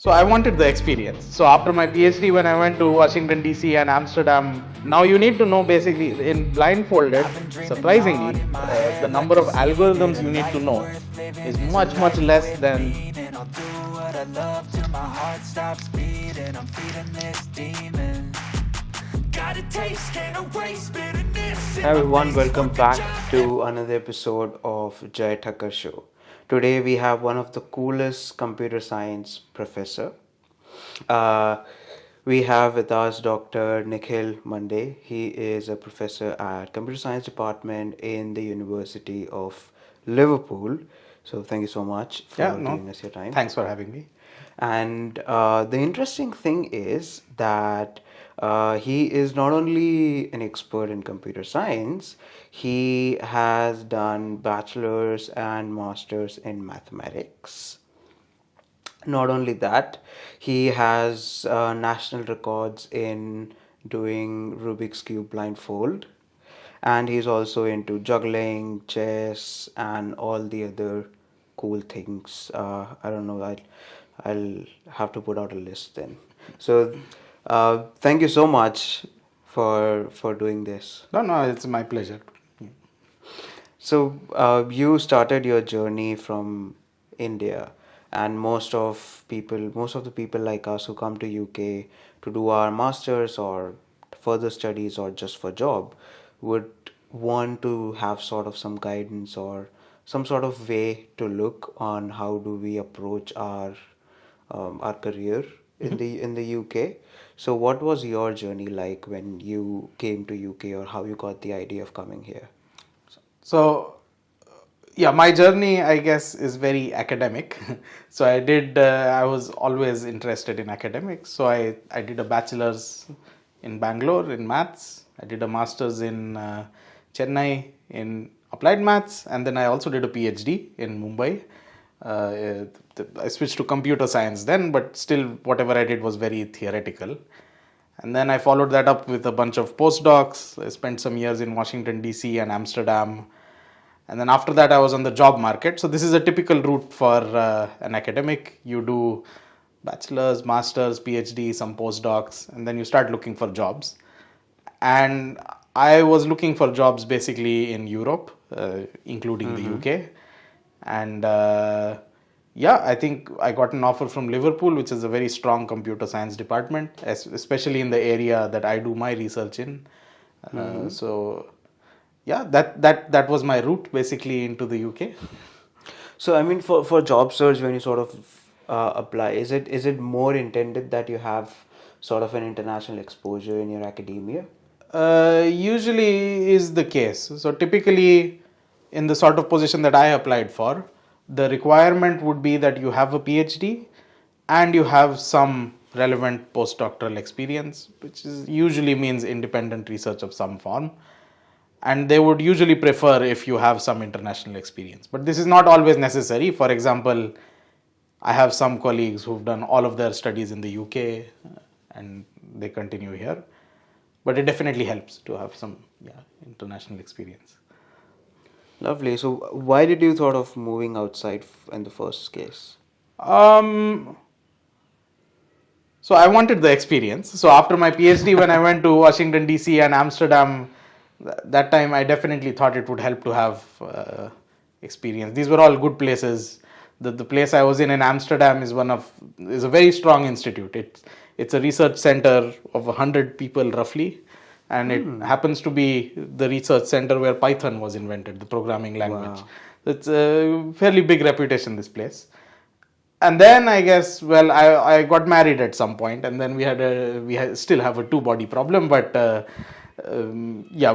So I wanted the experience. So after my PhD, when I went to Washington DC and Amsterdam, now you need to know basically in blindfolded, surprisingly, the number of algorithms you need to know is much less than. Hi everyone, welcome back to another episode of Jay Thakkar Show. Today we have one of the coolest computer science professor. Uh, we have with us Dr. Nikhil Mande. He is a professor at Computer Science Department in the University of Liverpool. So thank you so much for giving us your time. Thanks for having me. And the interesting thing is that he is not only an expert in computer science, he has done bachelor's and master's in mathematics. Not only that, he has national records in doing Rubik's Cube blindfold, and he's also into juggling, chess, and all the other cool things. I don't know. I'll have to put out a list then. So, thank you so much for doing this. No, it's my pleasure. So, you started your journey from India, and most of the people like us who come to UK to do our masters or further studies or just for job would want to have sort of some guidance or some sort of way to look on how do we approach our career in the UK. So, what was your journey like when you came to UK, or how you got the idea of coming here? So, yeah, my journey, I guess, is very academic. So I was always interested in academics. So I did a bachelor's in Bangalore in maths. I did a master's in Chennai in applied maths. And then I also did a PhD in Mumbai. I switched to computer science then, but still whatever I did was very theoretical. And then I followed that up with a bunch of postdocs. I spent some years in Washington, DC and Amsterdam. And then after that, I was on the job market. So this is a typical route for an academic. You do bachelor's, master's, PhD, some postdocs, and then you start looking for jobs. And I was looking for jobs basically in Europe, including the UK. And I think I got an offer from Liverpool, which is a very strong computer science department, especially in the area that I do my research in. So yeah, that was my route basically into the UK. So I mean, for job search, when you sort of apply, is it more intended that you have sort of an international exposure in your academia? Usually is the case. So typically, in the sort of position that I applied for, the requirement would be that you have a PhD and you have some relevant postdoctoral experience, which usually means independent research of some form. And they would usually prefer if you have some international experience. But this is not always necessary. For example, I have some colleagues who've done all of their studies in the UK and they continue here. But it definitely helps to have some international experience. Lovely. So why did you thought of moving outside in the first case? So I wanted the experience. So after my PhD, when I went to Washington, DC and Amsterdam, that time I definitely thought it would help to have experience. These were all good places. The place I was in Amsterdam is a very strong institute. It's a research center of 100 people roughly, and it happens to be the research center where Python was invented, the programming language. Wow. It's a fairly big reputation, this place. And then I guess, I got married at some point, and then we still have a two-body problem, but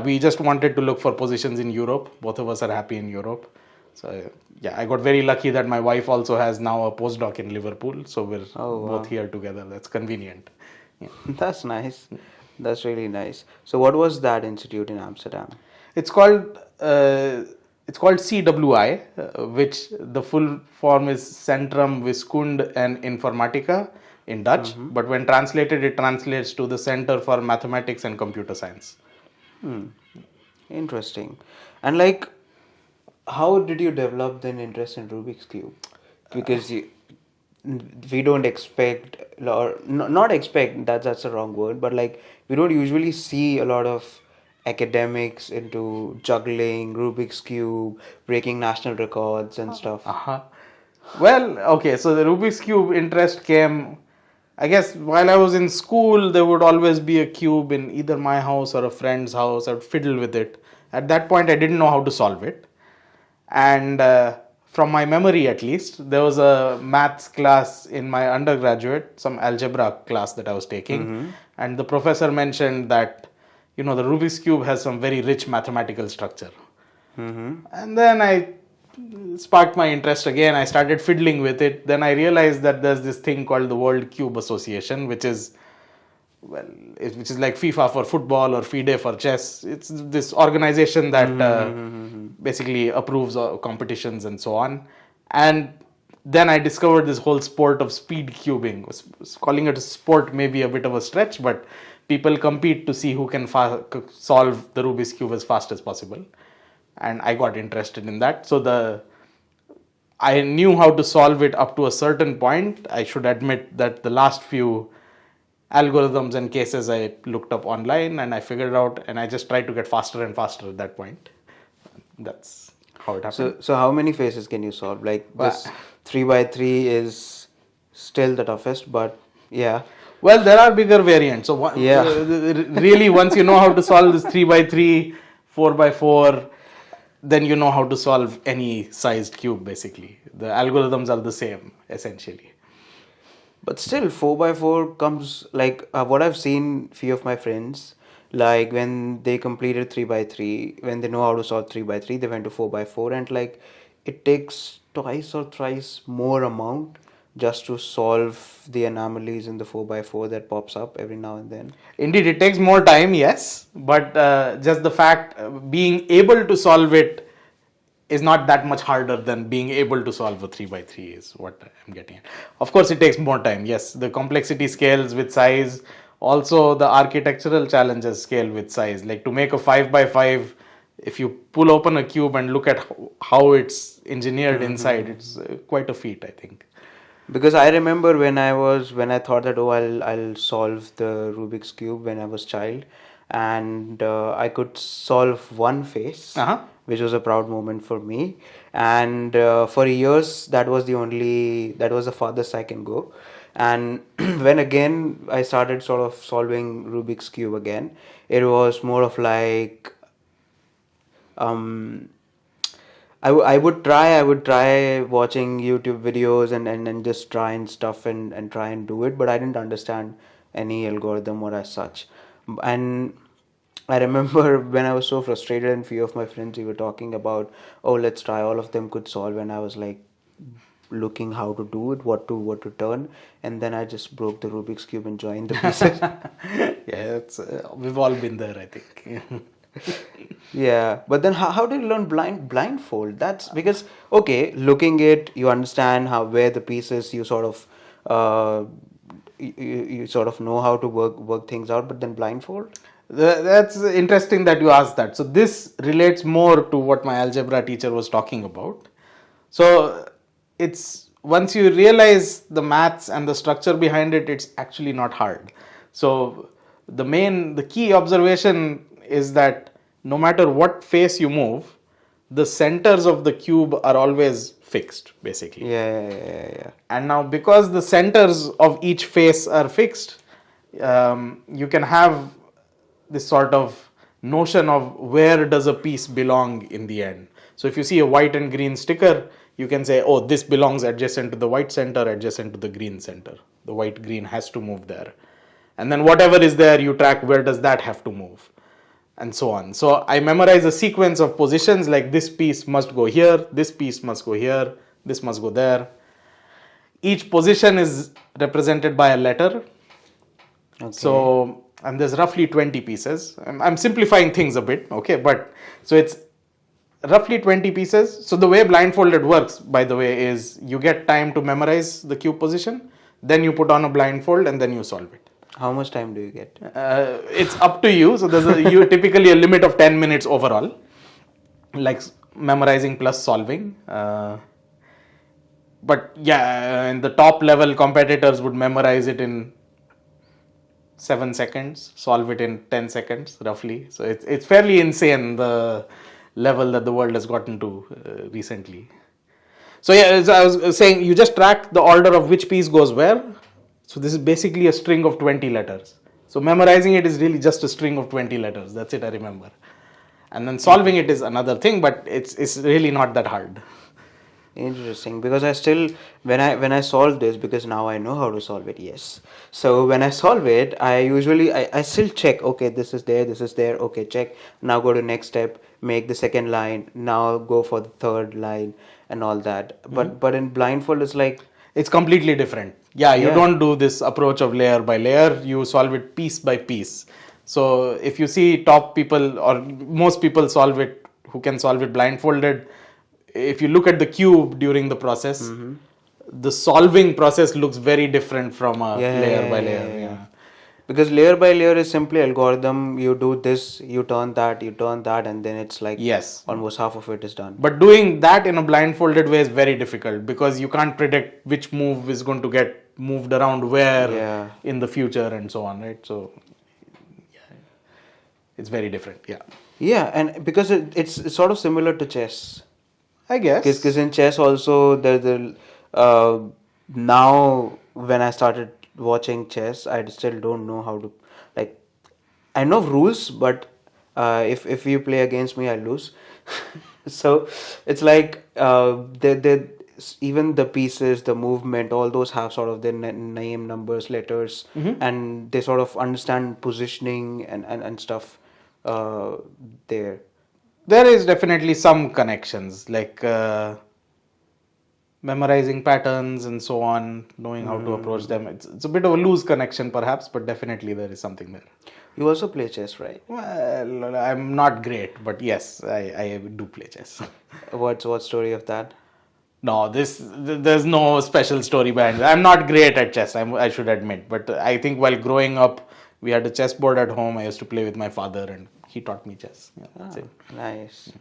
we just wanted to look for positions in Europe. Both of us are happy in Europe. So I got very lucky that my wife also has now a postdoc in Liverpool. So we're both here together. That's convenient. Yeah. That's nice. That's really nice. So what was that institute in Amsterdam? It's called CWI, which the full form is Centrum Wiskunde en Informatica in Dutch, but when translated, it translates to the Center for Mathematics and Computer Science. Interesting. And like, how did you develop an interest in Rubik's Cube? Because we don't expect, or not expect, that's the wrong word, but like we don't usually see a lot of academics into juggling, Rubik's Cube, breaking national records and stuff. Uh-huh. Well, okay, so the Rubik's Cube interest came, I guess, while I was in school, there would always be a cube in either my house or a friend's house. I would fiddle with it. At that point, I didn't know how to solve it. And from my memory at least, there was a maths class in my undergraduate, some algebra class that I was taking. And the professor mentioned that, the Rubik's Cube has some very rich mathematical structure. And then I sparked my interest again. I started fiddling with it. Then I realized that there's this thing called the World Cube Association, which is like FIFA for football or FIDE for chess. It's this organization that basically approves competitions and so on. And then I discovered this whole sport of speed cubing. Calling it a sport may be a bit of a stretch, but people compete to see who can solve the Rubik's Cube as fast as possible. And I got interested in that. So I knew how to solve it up to a certain point. I should admit that the last few algorithms and cases I looked up online and I figured it out, and I just tried to get faster and faster at that point. That's how it happened. So how many faces can you solve? Like this 3x3 is still the toughest, but yeah. Well, there are bigger variants. So really, once you know how to solve this 3x3, 4x4, then you know how to solve any sized cube basically. The algorithms are the same essentially. But still, 4x4 comes like what I've seen few of my friends, like when they completed 3x3, when they know how to solve 3x3, they went to 4x4, and like it takes twice or thrice more amount just to solve the anomalies in the 4x4 that pops up every now and then. Indeed, it takes more time, yes, but just the fact being able to solve it is not that much harder than being able to solve a 3x3 is what I'm getting at. Of course, it takes more time. Yes, the complexity scales with size. Also, the architectural challenges scale with size. Like to make a 5x5, if you pull open a cube and look at how it's engineered inside, it's quite a feat, I think. Because I remember when I thought that I'll solve the Rubik's Cube when I was child, and I could solve one face, which was a proud moment for me. And for years that was the farthest I can go. And when again I started sort of solving Rubik's Cube again, it was more of like I would try watching YouTube videos and just try and stuff and try and do it, but I didn't understand any algorithm or as such. And I remember when I was so frustrated and few of my friends, we were talking about, oh, let's try, all of them could solve, and I was like looking how to do it, what to turn, and then I just broke the Rubik's Cube and joined the pieces. Yeah, we've all been there, I think. Yeah, but then how do you learn blindfold? That's because, okay, looking it, you understand where the pieces, you sort of you sort of know how to work things out, but then blindfold. That's interesting that you asked that. So this relates more to what my algebra teacher was talking about. So it's once you realize the maths and the structure behind it, it's actually not hard. So the key observation is that no matter what face you move, the centers of the cube are always fixed, basically. Yeah. And now because the centers of each face are fixed, you can have this sort of notion of where does a piece belong in the end. So if you see a white and green sticker, you can say, oh, this belongs adjacent to the white center, adjacent to the green center. The white green has to move there. And then whatever is there, you track where does that have to move, and so on. So I memorize a sequence of positions like this piece must go here, this piece must go here, this must go there. Each position is represented by a letter. Okay. So, and there's roughly 20 pieces. I'm simplifying things a bit, okay, but so it's roughly 20 pieces. So the way blindfolded works, by the way, is you get time to memorize the cube position, then you put on a blindfold and then you solve it. How much time do you get? It's up to you. So there's typically a limit of 10 minutes overall, like memorizing plus solving. but yeah, in the top level competitors would memorize it in 7 seconds, solve it in 10 seconds roughly. So it's fairly insane the level that the world has gotten to recently. So yeah, as I was saying, you just track the order of which piece goes where. So this is basically a string of 20 letters. So memorizing it is really just a string of 20 letters. That's it, I remember. And then solving it is another thing, but it's really not that hard. Interesting, because I still, when I solve this, because now I know how to solve it. Yes, so when I solve it, I still check. Okay, this is there, this is there. Okay, check. Now go to next step. Make the second line. Now go for the third line and all that. But in blindfold, it's like, It's completely different. Yeah, you yeah, don't do this approach of layer by layer. You solve it piece by piece. So if you see top people or most people solve it who can solve it blindfolded, if you look at the cube during the process, the solving process looks very different from a yeah, layer yeah, by yeah, yeah, layer. yeah, yeah. Yeah. Because layer by layer is simply algorithm. You do this, you turn that, and then it's like Yes. almost half of it is done. But doing that in a blindfolded way is very difficult because you can't predict which move is going to get moved around where Yeah. in the future and so on, right? So it's very different. Yeah. Yeah, and because it's sort of similar to chess. I Because guess. in chess also now when I started watching chess, I still don't know how to, like, I know rules, but if you play against me, I lose. So it's like even the pieces, the movement, all those have sort of their name, numbers, letters, and they sort of understand positioning and stuff there. There is definitely some connections like memorizing patterns and so on, knowing how to approach them. It's a bit of a loose connection perhaps, but definitely there is something there. You also play chess, right? Well, I'm not great, but yes, I do play chess. What story of that? No, there's no special story behind it. I'm not great at chess. I should admit, but I think while growing up, we had a chessboard at home. I used to play with my father, and he taught me chess. Yeah, that's Ah, it. nice.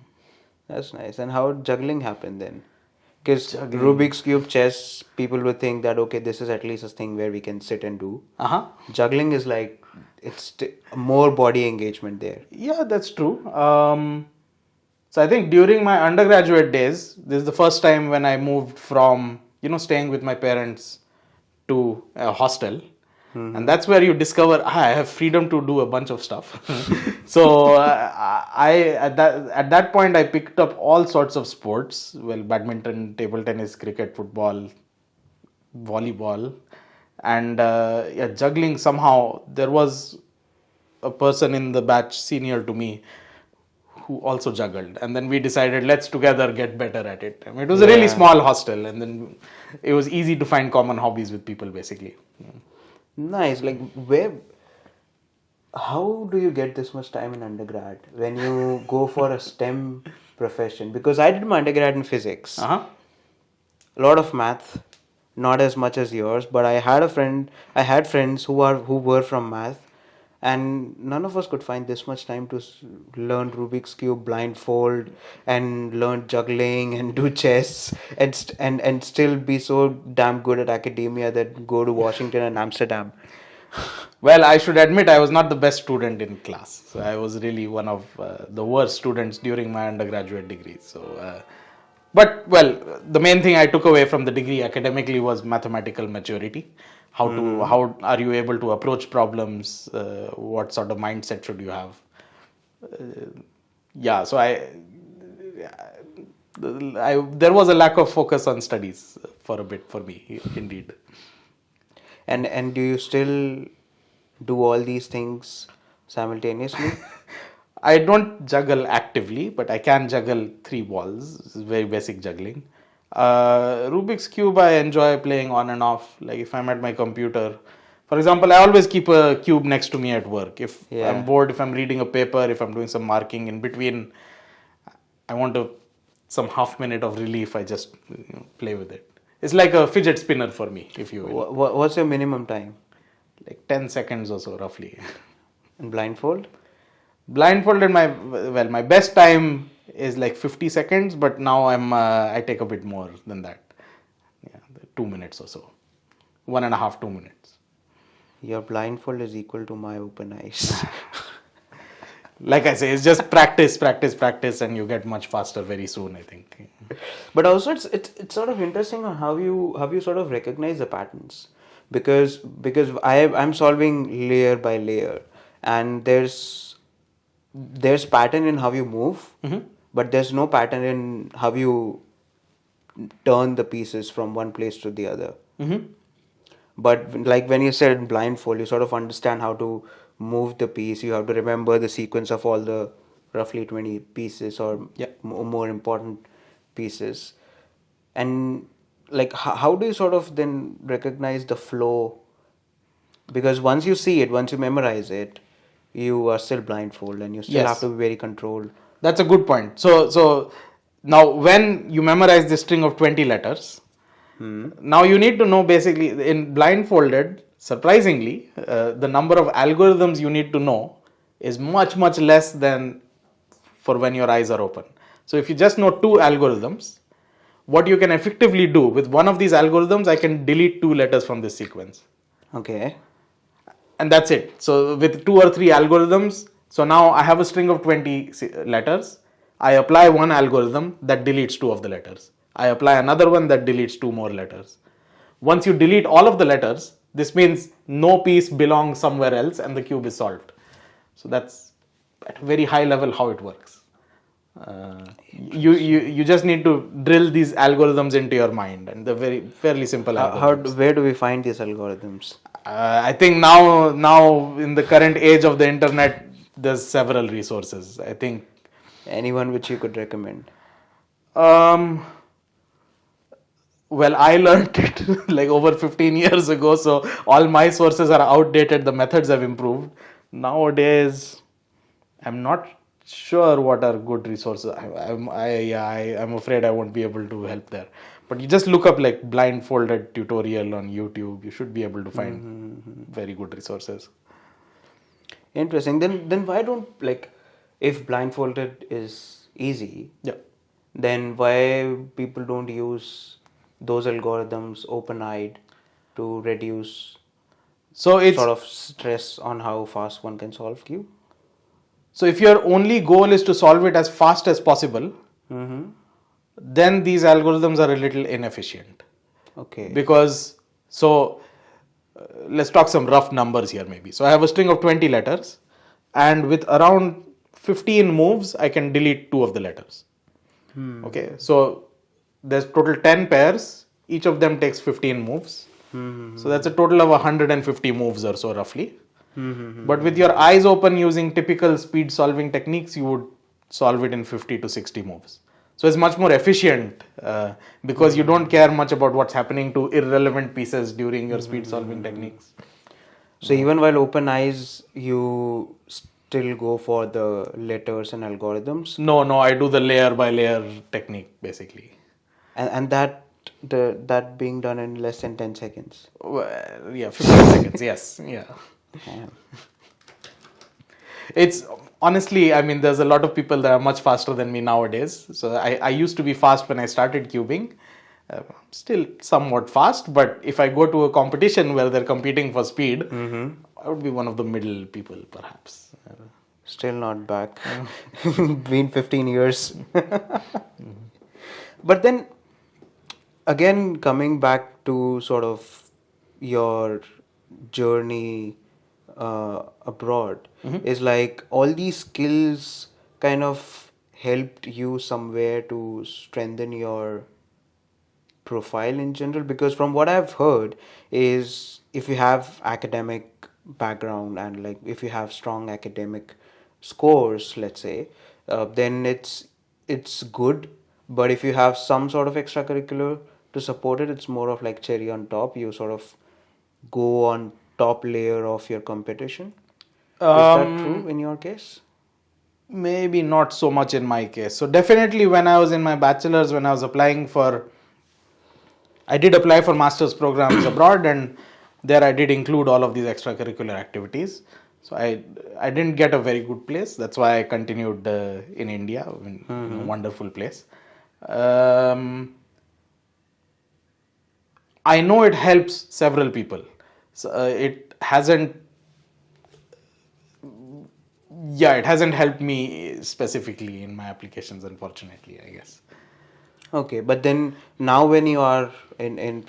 That's nice. And how juggling happened then? Because Juggling. Rubik's Cube chess, people would think that, okay, this is at least a thing where we can sit and do. Uh huh. Juggling is like, more body engagement there. Yeah, that's true. So I think during my undergraduate days, this is the first time when I moved from staying with my parents to a hostel, and that's where you discover I have freedom to do a bunch of stuff. So I at that point I picked up all sorts of sports, well, badminton, table tennis, cricket, football, volleyball, and yeah, juggling. Somehow there was a person in the batch senior to me who also juggled, and then we decided let's together get better at it. I mean, it was a really Yeah. small hostel, and then it was easy to find common hobbies with people basically. Nice. Like, how do you get this much time in undergrad when you go for a STEM profession? Because I did my undergrad in physics. Uh-huh. A lot of math, not as much as yours, but I had friends who were from math, and none of us could find this much time to learn Rubik's cube blindfold and learn juggling and do chess and still be so damn good at academia that go to Washington and Amsterdam. Well, I should admit I was not the best student in class. So I was really one of the worst students during my undergraduate degree. So, but well, the main thing I took away from the degree academically was mathematical maturity. How are you able to approach problems? What sort of mindset should you have? Yeah, so I there was a lack of focus on studies for a bit for me, indeed. And do you still do all these things simultaneously? I don't juggle actively, but I can juggle three balls. It's very basic juggling. Rubik's Cube, I enjoy playing on and off. Like if I'm at my computer, for example, I always keep a cube next to me at work. If I'm Yeah. bored, if I'm reading a paper, if I'm doing some marking in between, I want some half minute of relief. I just play with it. It's like a fidget spinner for me, if you will. What's your minimum time Like 10 seconds or so, roughly. in blindfold? Blindfolded, my best time is like 50 seconds, but now I take a bit more than that. Yeah. 2 minutes or so. 1.5, 2 minutes. Your blindfold is equal to my open eyes. Like I say, it's just practice, practice, practice, and you get much faster very soon, I think. But also it's sort of interesting on how you sort of recognize the patterns, because I'm solving layer by layer, and there's pattern in how you move, but there's no pattern in how you turn the pieces from one place to the other. But like when you said blindfold, you sort of understand how to move the piece. You have to remember the sequence of all the roughly 20 pieces or more important pieces. And like how do you sort of then recognize the flow? Because once you see it, once you memorize it, you are still blindfold and you still have Yes. to be very controlled. That's a good point. So now when you memorize this string of 20 letters, now you need to know basically in blindfolded, surprisingly, the number of algorithms you need to know is much, much less than for when your eyes are open. So if you just know 2 algorithms, what you can effectively do with one of these algorithms, I can delete 2 letters from this sequence. Okay. And that's it. So with 2 or 3 algorithms, so now I have a string of 20 letters. I apply one algorithm that deletes 2 of the letters. I apply another one that deletes 2 more letters. Once you delete all of the letters, this means no piece belongs somewhere else and the cube is solved. So that's at a very high level how it works. You just need to drill these algorithms into your mind, and they're fairly simple algorithms. Where do we find these algorithms? I think now in the current age of the internet, there's several resources. I think Anyone which you could recommend? Well, I learned it like over 15 years ago, so all my sources are outdated. The methods have improved. Nowadays, I'm not sure what are good resources. I'm afraid I won't be able to help there. But you just look up like blindfolded tutorial on YouTube. You should be able to find very good resources. Interesting. Then why don't, like, if blindfolded is easy, Yeah. then why people don't use those algorithms open-eyed to reduce So it's sort of stress on how fast one can solve cube? so if your only goal is to solve it as fast as possible, then these algorithms are a little inefficient. Okay. Because let's talk some rough numbers here maybe. So I have a string of 20 letters, and with around 15 moves I can delete 2 of the letters. Okay, so there's total 10 pairs, each of them takes 15 moves. So that's a total of 150 moves or so roughly. But with your eyes open using typical speed solving techniques, you would solve it in 50 to 60 moves. So it's much more efficient because you don't care much about what's happening to irrelevant pieces during your speed solving techniques. So even while open eyes, you still go for the letters and algorithms, No, I do the layer by layer technique basically. and that being done in less than 10 seconds. Well, yeah, 15 seconds, yes, yeah. Damn. It's honestly, I mean, there's a lot of people that are much faster than me nowadays. So I used to be fast when I started cubing. Still somewhat fast, but if I go to a competition where they're competing for speed, I would be one of the middle people, perhaps. Still not back. Been 15 years. But then, again, coming back to sort of your journey abroad, is like all these skills kind of helped you somewhere to strengthen your profile in general? Because from what I've heard is, if you have academic background and like if you have strong academic scores, let's say, then it's good. But if you have some sort of extracurricular to support it, it's more of like cherry on top. You sort of go on top layer of your competition. Is that true in your case? Maybe not so much in my case. So definitely when I was in my bachelor's, when I was I did apply for master's programs abroad, and there I did include all of these extracurricular activities. So I didn't get a very good place. That's why I continued in India, in a wonderful place. I know it helps several people. So, it hasn't helped me specifically in my applications, unfortunately, I guess. Okay, but then now when you are in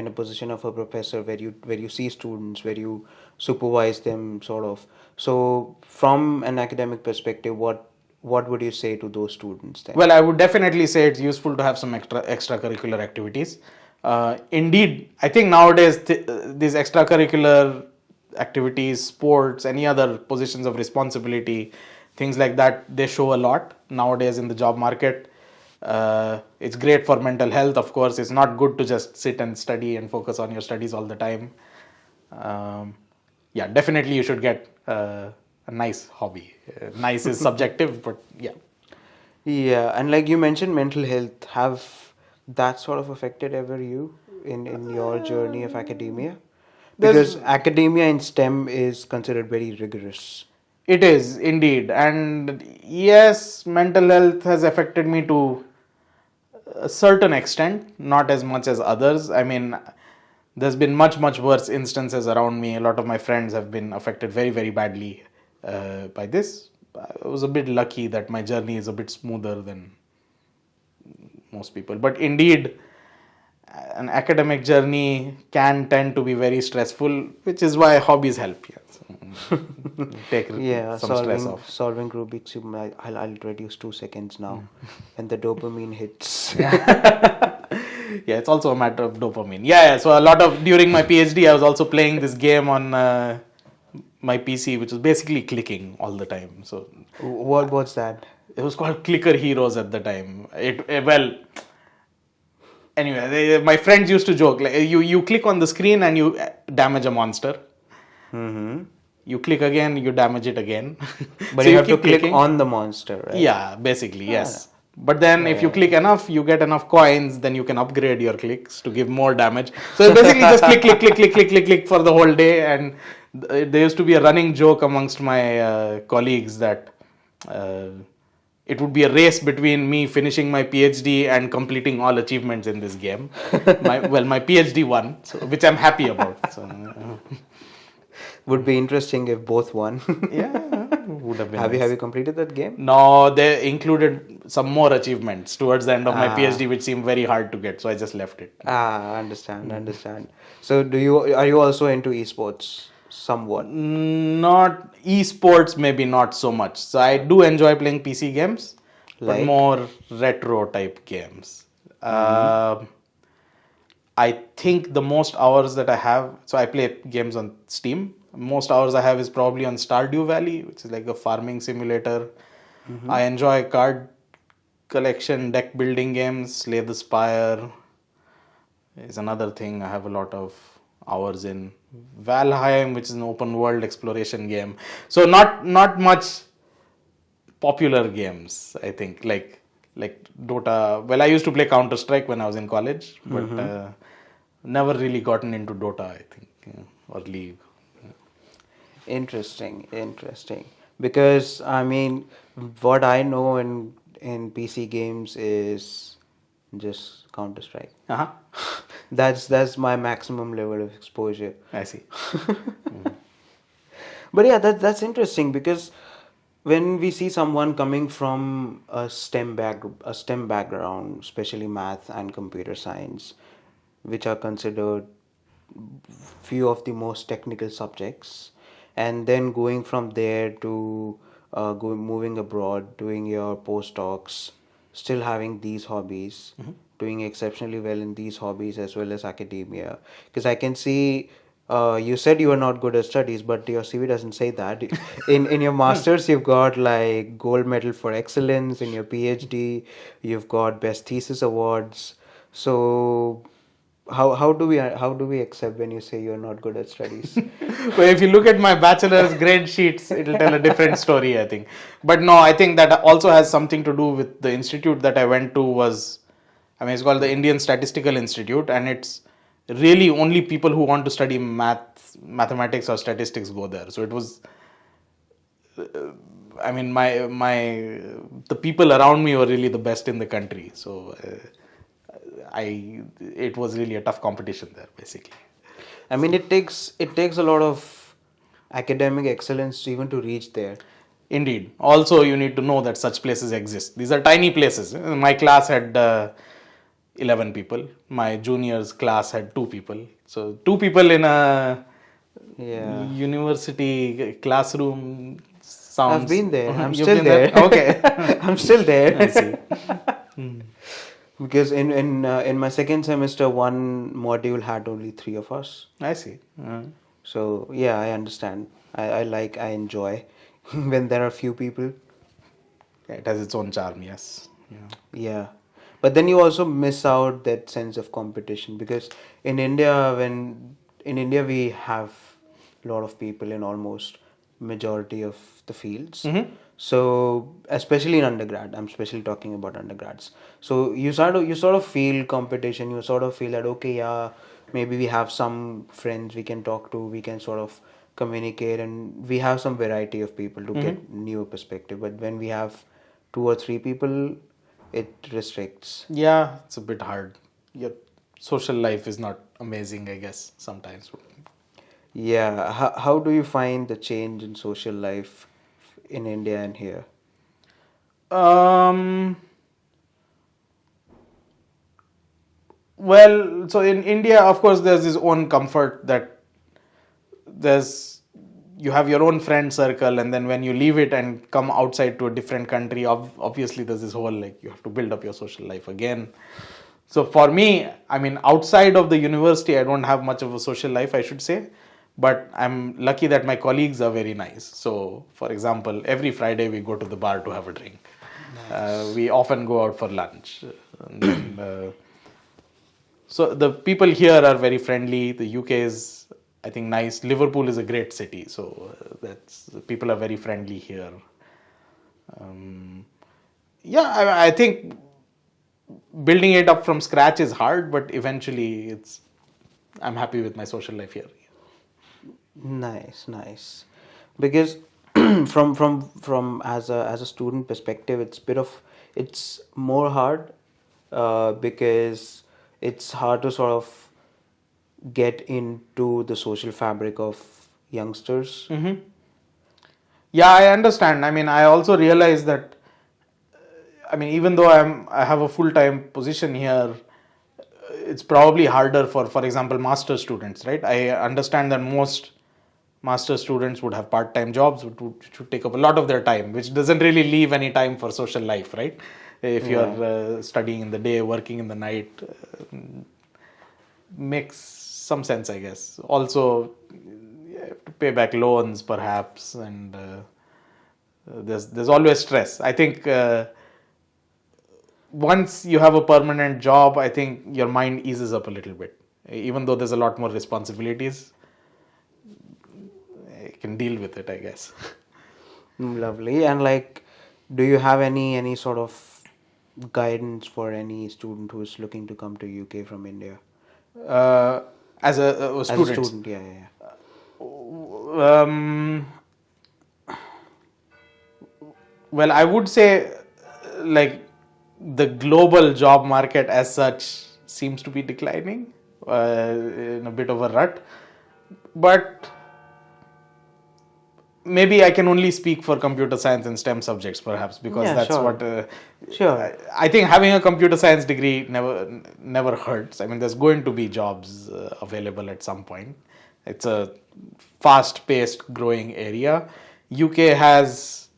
a position of a professor where you see students, where you supervise them, sort of. So from an academic perspective, what would you say to those students then? Well, I would definitely say it's useful to have some extracurricular activities. Indeed, I think nowadays these extracurricular activities, sports, any other positions of responsibility, things like that, they show a lot nowadays in the job market. It's great for mental health, of course. It's not good to just sit and study and focus on your studies all the time. Yeah, definitely you should get a nice hobby. Nice is subjective, but yeah. Yeah, and like you mentioned, mental health, have that sort of affected ever you in your journey of academia? There's Because academia in STEM is considered very rigorous. It is indeed, and yes, mental health has affected me to a certain extent, not as much as others. I mean, there's been much worse instances around me. A lot of my friends have been affected very badly by this. I was a bit lucky that my journey is a bit smoother than most people. But indeed, an academic journey can tend to be very stressful, which is why hobbies help. Yeah. So, take Yeah, some stress off. solving Rubik's cube. I'll reduce 2 seconds now, and the dopamine hits. Yeah, it's also a matter of dopamine. Yeah, so a lot of during my PhD, I was also playing this game on my PC, which was basically clicking all the time. So What was that? it was called Clicker Heroes at the time. Well, anyway, my friends used to joke like you click on the screen and you damage a monster. Mm-hmm. You click again, you damage it again. But So you have to keep click clicking. on the monster, right? Yeah, basically, yes. But then if you click enough, you get enough coins, then you can upgrade your clicks to give more damage. So it's basically just click for the whole day. And there used to be a running joke amongst my colleagues that uh, it would be a race between me finishing my PhD and completing all achievements in this game. My PhD won, so, which I'm happy about. So, Would be interesting if both won. yeah, would have been Have nice. you completed that game? No, they included some more achievements towards the end of my PhD, which seemed very hard to get, so I just left it. Understand. So are you also into esports somewhat? Not esports, maybe not so much. So I do enjoy playing PC games, but Like? more retro type games. I think the most hours that I have, so I play games on Steam. Most hours I have is probably on Stardew Valley, which is like a farming simulator. I enjoy card collection, deck building games. Slay the Spire is another thing I have a lot of hours in. Valheim, which is an open world exploration game. So not much popular games, I think, like Dota. Well, I used to play Counter Strike when I was in college, but never really gotten into Dota, I think, or League. Interesting. Because I mean, what I know in PC games is just Counter Strike. Uh-huh. That's my maximum level of exposure. I see. But yeah, that's interesting because when we see someone coming from a STEM background, especially math and computer science, which are considered few of the most technical subjects, and then going from there to moving abroad, doing your postdocs, still having these hobbies, doing exceptionally well in these hobbies as well as academia. Because I can see you said you are not good at studies, but your CV doesn't say that. In your masters, you've got like gold medal for excellence. In your PhD, you've got best thesis awards. So how do we accept when you say you're not good at studies? But if you look at my bachelor's grade sheets, it'll tell a different story, I think. But no, I think that also has something to do with the institute that I went to it's called the Indian Statistical Institute, and it's really only people who want to study mathematics or statistics go there. So it was, the people around me were really the best in the country. So it was really a tough competition there, basically. I mean, it takes a lot of academic excellence even to reach there. Indeed. Also, you need to know that such places exist. These are tiny places. My class had 11 people. My juniors' class had 2 people. So, 2 people in a Yeah. university classroom I've sounds. been there. I'm You've still been there. Okay. I'm still there. I see. Because in my second semester, one module had only 3 of us. I see. So yeah, I understand. I enjoy when there are few people. It has its own charm, yes. Yeah. Yeah. But then you also miss out that sense of competition, because in India, we have a lot of people in almost majority of the fields. So especially in undergrad, I'm especially talking about undergrads. So you sort of feel competition. You sort of feel that, okay, yeah, maybe we have some friends we can talk to. We can sort of communicate, and we have some variety of people to get new perspective. But when we have 2 or 3 people, it restricts. Yeah, it's a bit hard. Your social life is not amazing, I guess, sometimes. Yeah, how do you find the change in social life in India and here? Um, well, so in India, of course, there's this own comfort that you have your own friend circle, and then when you leave it and come outside to a different country, obviously there's this whole, like, you have to build up your social life again. So for me, I mean, outside of the university, I don't have much of a social life, I should say. But I'm lucky that my colleagues are very nice. So, for example, every Friday we go to the bar to have a drink. We often go out for lunch. And then, so the people here are very friendly. The UK is, I think, nice. Liverpool is a great city. So people are very friendly here. Yeah, I think building it up from scratch is hard, but eventually I'm happy with my social life here. Nice. Because from as a student perspective, it's more hard, because it's hard to sort of get into the social fabric of youngsters. Yeah, I understand. I mean, I also realize that, I mean, even though I have a full-time position here, it's probably harder for example, master students, right? I understand that most master students would have part-time jobs, which would take up a lot of their time, which doesn't really leave any time for social life, right? If you're studying in the day, working in the night, makes some sense, I guess. Also, you have to pay back loans, perhaps, and there's always stress. I think once you have a permanent job, I think your mind eases up a little bit. Even though there's a lot more responsibilities, I can deal with it, I guess. Lovely. And like, do you have any sort of guidance for any student who is looking to come to UK from India? As a As a student. student, yeah. Well, I would say, like, the global job market as such seems to be declining, in a bit of a rut. But maybe I can only speak for computer science and STEM subjects, perhaps, because Yeah, that's sure. what. Sure. I think having a computer science degree never hurts. I mean, there's going to be jobs available at some point. It's a fast-paced, growing area. UK has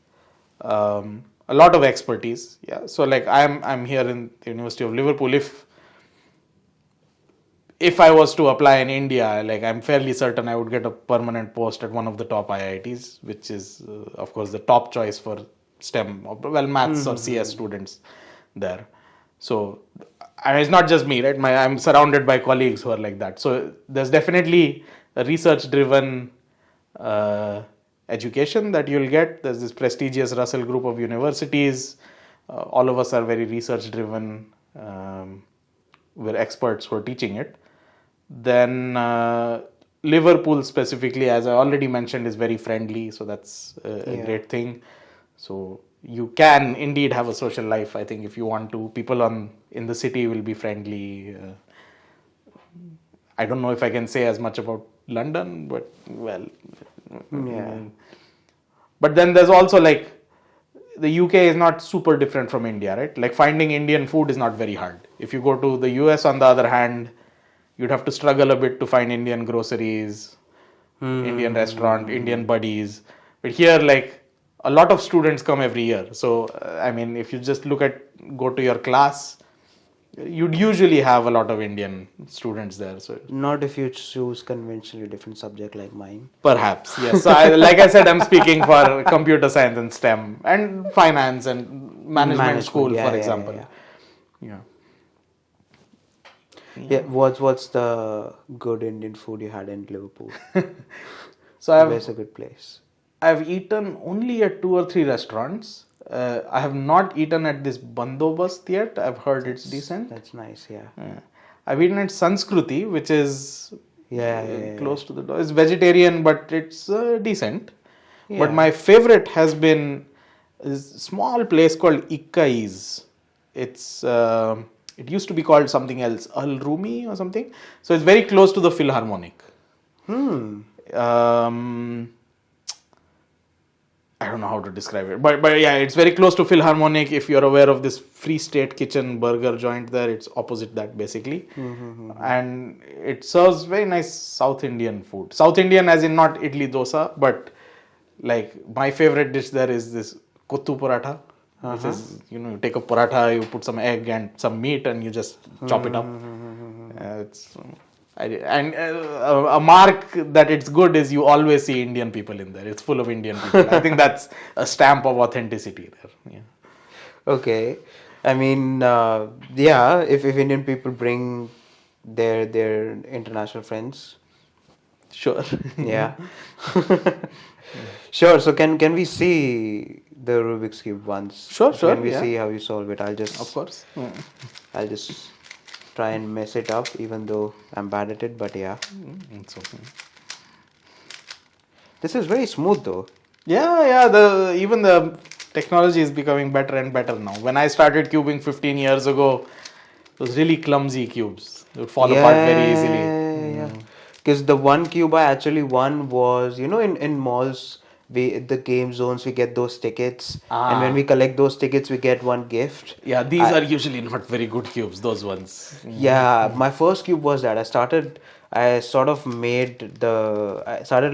a lot of expertise. Yeah. So, like, I'm here in the University of Liverpool. If I was to apply in India, like, I'm fairly certain I would get a permanent post at one of the top IITs, which is, of course, the top choice for STEM, well, maths or CS students there. So, and it's not just me, right? I'm surrounded by colleagues who are like that. So, there's definitely a research-driven education that you'll get. There's this prestigious Russell Group of universities. All of us are very research-driven. We're experts who are teaching it. Then Liverpool specifically, as I already mentioned, is very friendly, so that's a great thing. So you can indeed have a social life. I think if you want to, people in the city will be friendly. I don't know if I can say as much about London, but well, Yeah. but then there's also like the UK is not super different from India, right? Like finding Indian food is not very hard. If you go to the US, on the other hand, you'd have to struggle a bit to find Indian groceries, Indian restaurant, Indian buddies. But here, like a lot of students come every year. So, I mean, if you just go to your class, you'd usually have a lot of Indian students there. So, Not if you choose conventionally different subject like mine. perhaps, yes. So like I said, I'm speaking for computer science and STEM and finance and management school, yeah, for yeah, example. yeah. Yeah. Yeah, what's the good Indian food you had in Liverpool? So Where's a good place? I've eaten only at 2 or 3 restaurants. I have not eaten at this Bandobast yet. I've heard it's decent. That's nice, yeah. I've eaten at Sanskruti, which is Yeah. close to the door. It's vegetarian, but it's decent. Yeah. But my favorite has been a small place called Ikkai's. It used to be called something else, Al Rumi or something. So it's very close to the Philharmonic. I don't know how to describe it, but yeah, it's very close to Philharmonic. If you're aware of this Free State Kitchen burger joint there, it's opposite that basically, and it serves very nice South Indian food. South Indian, as in not idli dosa, but like my favorite dish there is this kottu paratha, which is you take a paratha, you put some egg and some meat, and you just chop it up. A mark that it's good is you always see Indian people in there. It's full of Indian people. I think that's a stamp of authenticity there. Yeah. Okay. I mean, yeah, if Indian people bring their international friends. Sure. Yeah. Sure. So can we see the Rubik's Cube once? Sure. Can we yeah. see how you solve it? Of course. I'll just try and mess it up, even though I'm bad at it. But yeah, It's okay. this is very smooth though. Yeah. Even the technology is becoming better and better now. When I started cubing 15 years ago, it was really clumsy cubes. It would fall apart very easily. Yeah. Because the one cube I actually won was, in malls, the game zones, we get those tickets. And when we collect those tickets, we get one gift. Yeah, these are usually not very good cubes, those ones. Yeah, my first cube was that. I started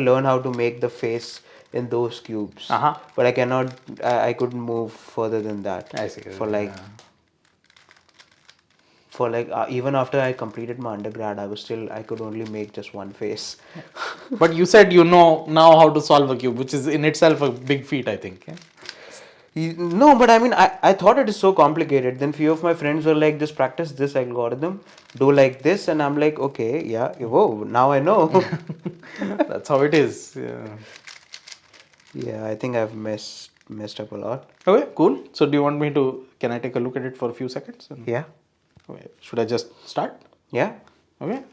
learn how to make the face in those cubes. But I couldn't move further than that. I see. Even after I completed my undergrad, I could only make just one face. But you said you know now how to solve a cube, which is in itself a big feat, I think. Yeah? No, but I mean, I thought it is so complicated. Then few of my friends were like, just practice this algorithm, do like this, and I'm like, okay, yeah, whoa, now I know. That's how it is. Yeah. Yeah, I think I've messed up a lot. Okay, cool. So do you want me to, can I take a look at it for a few seconds? Yeah. Okay. Should I just start? Yeah. Okay.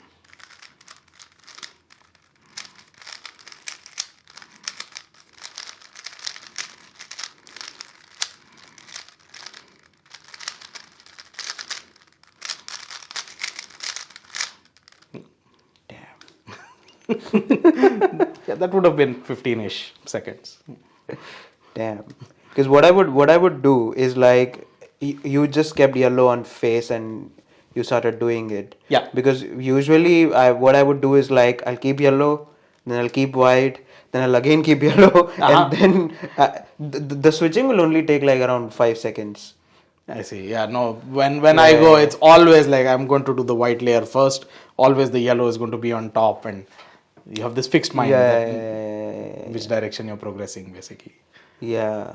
Yeah, that would have been 15-ish seconds. Damn. Because what I would do is like you just kept yellow on face and you started doing it. Yeah. Because usually what I would do is like I'll keep yellow, then I'll keep white, then I'll again keep yellow, and then the switching will only take like around 5 seconds. I see. Yeah, no. When I go, it's always like I'm going to do the white layer first. Always the yellow is going to be on top, and you have this fixed mind which direction you're progressing, basically. Yeah,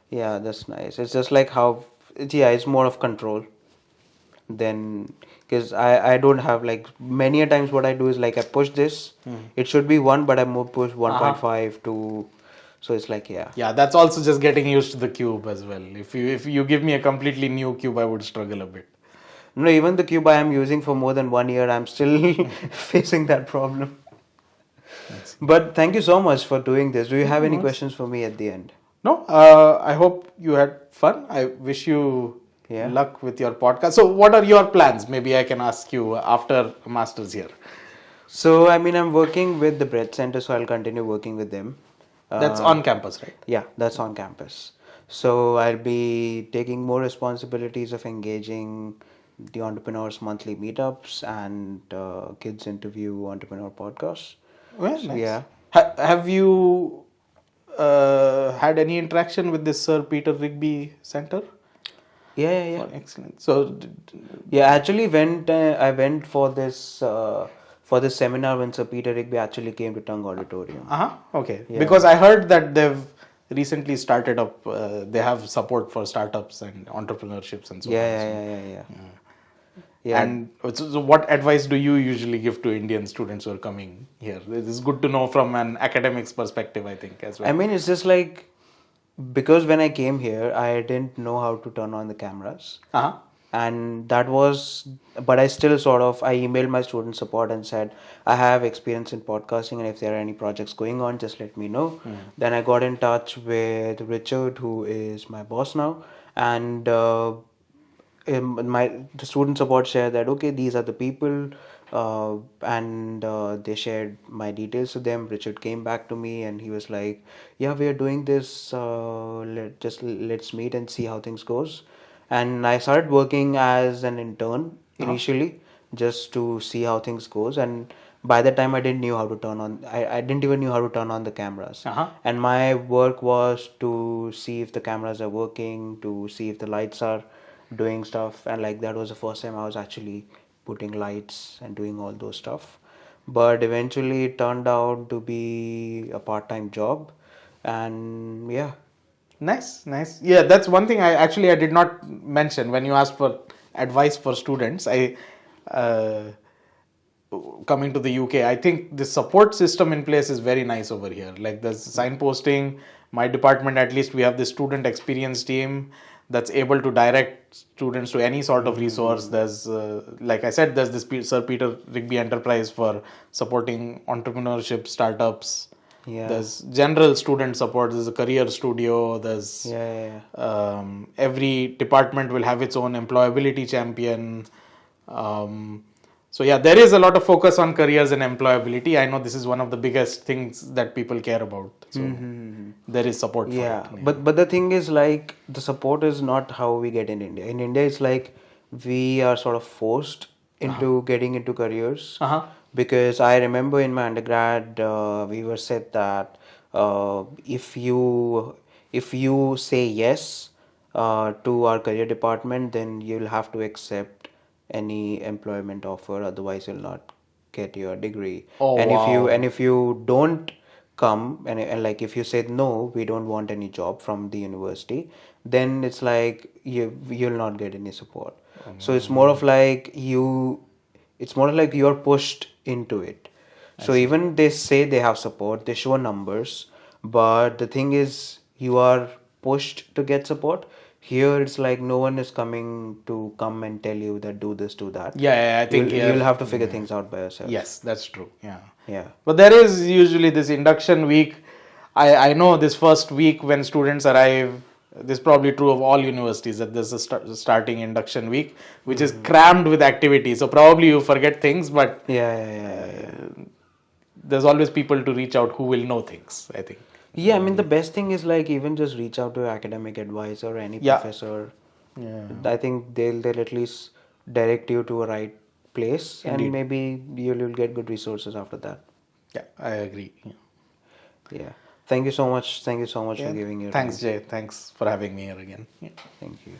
that's nice. It's just like how it's more of control than because I don't have like many a times what I do is like I push this. It should be 1, but I more push 1.5 to. So it's like Yeah, that's also just getting used to the cube as well. If you give me a completely new cube, I would struggle a bit. No, even the cube I am using for more than 1 year, I'm still facing that problem. But thank you so much for doing this. Do you have any questions for me at the end? No, I hope you had fun. I wish you Yeah. luck with your podcast. So, what are your plans? Maybe I can ask you after a master's here. So, I mean, I'm working with the Bread Center, so I'll continue working with them. That's Uh, on campus, right? yeah, that's on campus. So, I'll be taking more responsibilities of engaging the entrepreneurs' monthly meetups and kids interview entrepreneur podcasts. Well, So, nice. yeah. Have you had any interaction with this Sir Peter Rigby Center? Yeah, yeah, yeah. Oh, excellent. So, Yeah, actually went. I went for this seminar when Sir Peter Rigby actually came to Tung Auditorium. okay. Yeah. Because I heard that they've recently started up. They have support for startups and entrepreneurships and so on. Yeah, So, yeah, yeah, yeah, yeah. Yeah. and so what advice do you usually give to Indian students who are coming here? It is good to know from an academic's perspective, I think, as well. I mean, it's just like because when I came here, I didn't know how to turn on the cameras. Uh-huh. And that was, but I still sort of, I emailed my student support and said, I have experience in podcasting, and if there are any projects going on, just let me know. Then I got in touch with Richard, who is my boss now, and the student support shared that okay, these are the people, and they shared my details to them. Richard came back to me and he was like, yeah, we are doing this, let's meet and see how things goes. And I started working as an intern initially, just to see how things goes. And by the time I didn't knew how to turn on, I didn't even knew how to turn on the cameras. And my work was to see if the cameras are working, to see if the lights are doing stuff. And like that was the first time I was actually putting lights and doing all those stuff. But eventually it turned out to be a part-time job. And yeah. Nice, nice. Yeah, that's one thing I did not mention when you asked for advice for students. Uh, Coming to the UK, I think the support system in place is very nice over here. Like there's signposting. My department, at least, we have the student experience team that's able to direct students to any sort of resource. There's, like I said, there's this Sir Peter Rigby Enterprise for supporting entrepreneurship, startups. Yeah. There's general student support. There's a career studio. There's every department will have its own employability champion. So yeah, there is a lot of focus on careers and employability. I know this is one of the biggest things that people care about. So there is support for it. But the thing is, like, the support is not how we get in India. In India, it's like we are sort of forced into getting into careers. Because I remember in my undergrad, we were said that if you say yes to our career department, then you'll have to accept any employment offer. Otherwise, you'll not get your degree. Oh, and wow. if you don't come and like if you said no, we don't want any job from the university, then it's like you'll not get any support. So it's more of like you're pushed into it. So even they say they have support, they show numbers, but the thing is you are pushed to get support. Here it's like no one is coming to come and tell you that do this, do that. Yeah, I think you'll have to figure things out by yourself. Yes, that's true. Yeah. Yeah. But there is usually this induction week. I know this first week when students arrive, this is probably true of all universities, that there's a starting induction week, which is crammed with activities. So probably you forget things, but there's always people to reach out who will know things, I think. Yeah, I mean, the best thing is like even just reach out to your academic advisor or any professor. Yeah. I think they'll at least direct you to a right place. Indeed. And maybe you'll get good resources after that. Yeah, I agree. Yeah. Thank you so much. Thank you so much for giving your Thanks, time. Jay. Thanks for having me here again. Thank you.